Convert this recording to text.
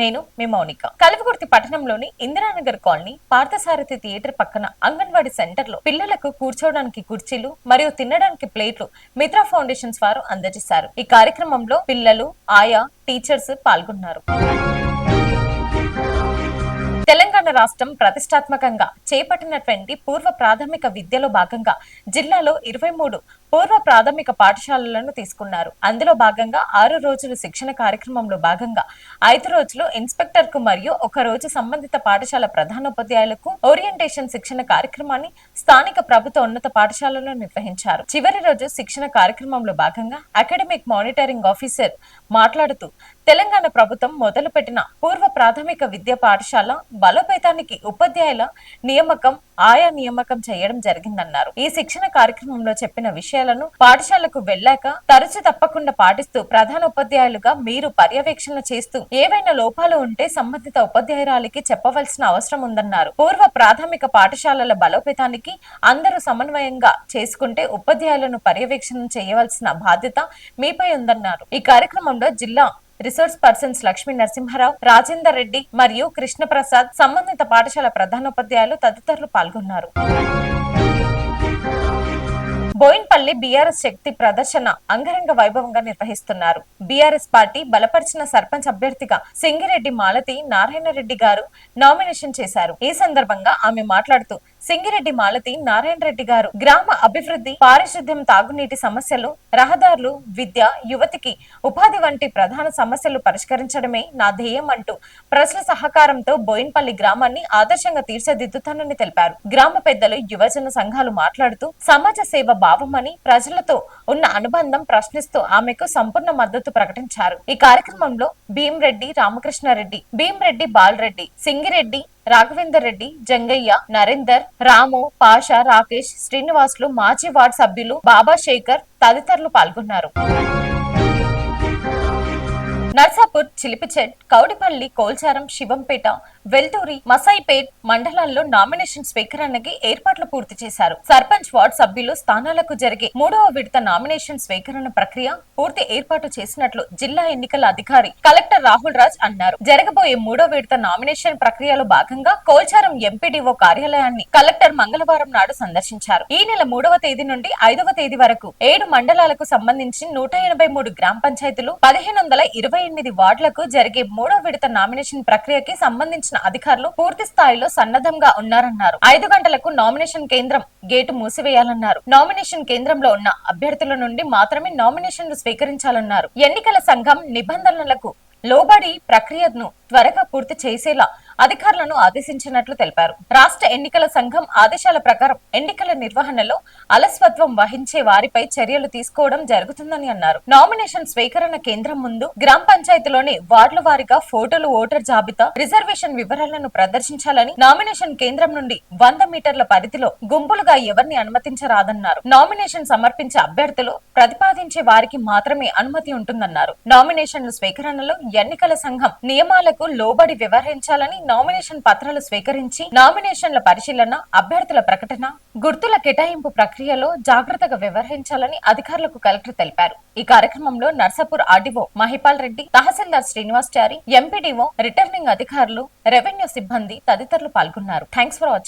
నేను మీ మౌనిక. కల్వకుర్తి పట్టణంలోని Indiranagar colony Parthasarathi theatre పక్కన అంగన్వాడీ సెంటర్ లో పిల్లలకు కూర్చోవడానికి కుర్చీలు మరియు తినడానికి ప్లేట్లు మిత్ర ఫౌండేషన్స్ వారు అందజేశారు. ఈ కార్యక్రమంలో పిల్లలు, ఆయా, టీచర్స్ పాల్గొన్నారు. తెలంగాణ రాష్ట్రం ప్రతిష్టాత్మకంగా చేపట్టినటువంటి పూర్వ ప్రాథమిక విద్యలో భాగంగా జిల్లాలో 23 పూర్వ ప్రాథమిక పాఠశాలలను తీసుకున్నారు. అందులో భాగంగా 6 రోజుల శిక్షణ కార్యక్రమంలో భాగంగా 5 రోజులు ఇన్స్పెక్టర్ కు మరియు 1 రోజు సంబంధిత పాఠశాల ప్రధానోపాధ్యాయులకు ఓరియంటేషన్ శిక్షణ కార్యక్రమాన్ని స్థానిక ప్రభుత్వ ఉన్నత పాఠశాలలో నిర్వహించారు. చివరి రోజు శిక్షణ కార్యక్రమంలో భాగంగా అకాడమిక్ మానిటరింగ్ ఆఫీసర్ మాట్లాడుతూ తెలంగాణ ప్రభుత్వం మొదలుపెట్టిన పూర్వ ప్రాథమిక విద్యా పాఠశాల బలోపేతానికి ఉపాధ్యాయుల నియామకం చేయడం జరిగిందన్నారు. ఈ శిక్షణ కార్యక్రమంలో చెప్పిన విషయాలను పాఠశాలకు వెళ్లాక తరచు తప్పకుండా పాటిస్తూ ప్రధాన ఉపాధ్యాయులుగా మీరు పర్యవేక్షణ చేస్తూ ఏవైనా లోపాలు ఉంటే సంబంధిత ఉపాధ్యాయురాలికి చెప్పవలసిన అవసరం ఉందన్నారు. పూర్వ ప్రాథమిక పాఠశాలల బలోపేతానికి అందరూ సమన్వయంగా చేసుకుంటే ఉపాధ్యాయులను పర్యవేక్షణ చేయవలసిన బాధ్యత మీపై ఉందన్నారు. ఈ కార్యక్రమంలో జిల్లా రిసోర్స్ పర్సన్స్ లక్ష్మీ నరసింహారావు, రాజేందర్ రెడ్డి మరియు కృష్ణప్రసాద్, సంబంధిత పాఠశాల ప్రధానోపాధ్యాయులు తదితరులు పాల్గొన్నారు. బోయిన్పల్లి బీఆర్ఎస్ శక్తి ప్రదర్శన అంగరంగ వైభవంగా నిర్వహిస్తున్నారు. బీఆర్ఎస్ పార్టీ బలపరిచిన సర్పంచ్ అభ్యర్థిగా సింగిరెడ్డి మాలతి నారాయణ రెడ్డి గారు నామినేషన్ చేశారు. ఈ సందర్భంగా ఆమె మాట్లాడుతూ సింగిరెడ్డి మాలతి నారాయణ రెడ్డి గారు గ్రామ అభివృద్ధి, పారిశుద్ధ్యం, తాగునీటి సమస్యలు, రహదారులు, విద్య, యువతికి ఉపాధి వంటి ప్రధాన సమస్యలు పరిష్కరించడమే నా ధ్యేయం అంటూ ప్రజల సహకారంతో బోయిన్పల్లి గ్రామాన్ని ఆదర్శంగా తీర్చిదిద్దుతానని తెలిపారు. గ్రామ పెద్దలు, యువజన సంఘాలు మాట్లాడుతూ సమాజ సేవ భావమని, ప్రజలతో ఉన్న అనుబంధం ప్రశ్నిస్తూ ఆమెకు సంపూర్ణ మద్దతు ప్రకటించారు. ఈ కార్యక్రమంలో భీమరెడ్డి రామకృష్ణారెడ్డి, భీమరెడ్డి బాలరెడ్డి, సింగిరెడ్డి రాఘవేందర్ రెడ్డి, జంగయ్య, నరేందర్, రాము, పాషా, రాకేష్, శ్రీనివాసులు, మాజీ వార్డు సభ్యులు బాబా శేఖర్ తదితరులు పాల్గొన్నారు. నర్సాపూర్, చిలిపిచెట్, కౌడిపల్లి, కోల్చారం, శివంపేట, వెల్టూరి, మసాయిపేట్ మండలాల్లో నామినేషన్ స్వీకరణకి ఏర్పాట్లు పూర్తి చేశారు. సర్పంచ్, వార్డు సభ్యులు స్థానాలకు జరిగే 3వ విడత నామినేషన్ స్వీకరణ ప్రక్రియ పూర్తి ఏర్పాటు చేసినట్లు జిల్లా ఎన్నికల అధికారి కలెక్టర్ రాహుల్ రాజ్ అన్నారు. జరగబోయే 3వ విడత నామినేషన్ ప్రక్రియలో భాగంగా కోల్చారం ఎంపీడీఓ కార్యాలయాన్ని కలెక్టర్ మంగళవారం నాడు సందర్శించారు. ఈ నెల 3వ తేదీ నుండి 5వ తేదీ వరకు 7 మండలాలకు సంబంధించి 183 గ్రామ పంచాయతీలు, 1528 వార్డులకు జరిగే 3వ విడత నామినేషన్ ప్రక్రియకి సంబంధించిన అధికారులు పూర్తి స్థాయిలో సన్నద్ధంగా ఉన్నారన్నారు. 5 గంటలకు నామినేషన్ కేంద్రం గేటు మూసివేయాలన్నారు. నామినేషన్ కేంద్రంలో ఉన్న అభ్యర్థుల నుండి మాత్రమే నామినేషన్లు స్వీకరించాలన్నారు. ఎన్నికల సంఘం నిబంధనలకు లోబడి ప్రక్రియను త్వరగా పూర్తి చేసేలా అధికారులను ఆదేశించినట్లు తెలిపారు. రాష్ట్ర ఎన్నికల సంఘం ఆదేశాల ప్రకారం ఎన్నికల నిర్వహణలో అలసత్వం వహించే వారిపై చర్యలు తీసుకోవడం జరుగుతుందని అన్నారు. నామినేషన్ స్వీకరణ కేంద్రం ముందు గ్రామ పంచాయతీలోని వార్డుల వారీగా ఫోటోలు, ఓటర్ జాబితా, రిజర్వేషన్ వివరాలను ప్రదర్శించాలని, నామినేషన్ కేంద్రం నుండి 100 మీటర్ల పరిధిలో గుంపులుగా ఎవరిని అనుమతించరాదన్నారు. నామినేషన్ సమర్పించే అభ్యర్థులు ప్రతిపాదించే వారికి మాత్రమే అనుమతి ఉంటుందన్నారు. నామినేషన్ల స్వీకరణలో ఎన్నికల సంఘం నియమాలకు లోబడి వ్యవహరించాలని, నామినేషన్ పత్రాలు స్వీకరించి నామినేషన్ల పరిశీలన, అభ్యర్థుల ప్రకటన, గుర్తుల కేటాయింపు ప్రక్రియలో జాగ్రత్తగా వ్యవహరించాలని అధికారులకు కలెక్టర్ తెలిపారు. ఈ కార్యక్రమంలో నర్సాపూర్ ఆర్డీఓ మహిపాల్ రెడ్డి, తహసీల్దార్ శ్రీనివాస్ చారి, ఎంపీడీఓ, రిటర్నింగ్ అధికారులు, రెవెన్యూ సిబ్బంది తదితరులు పాల్గొన్నారు. Thanks for watching.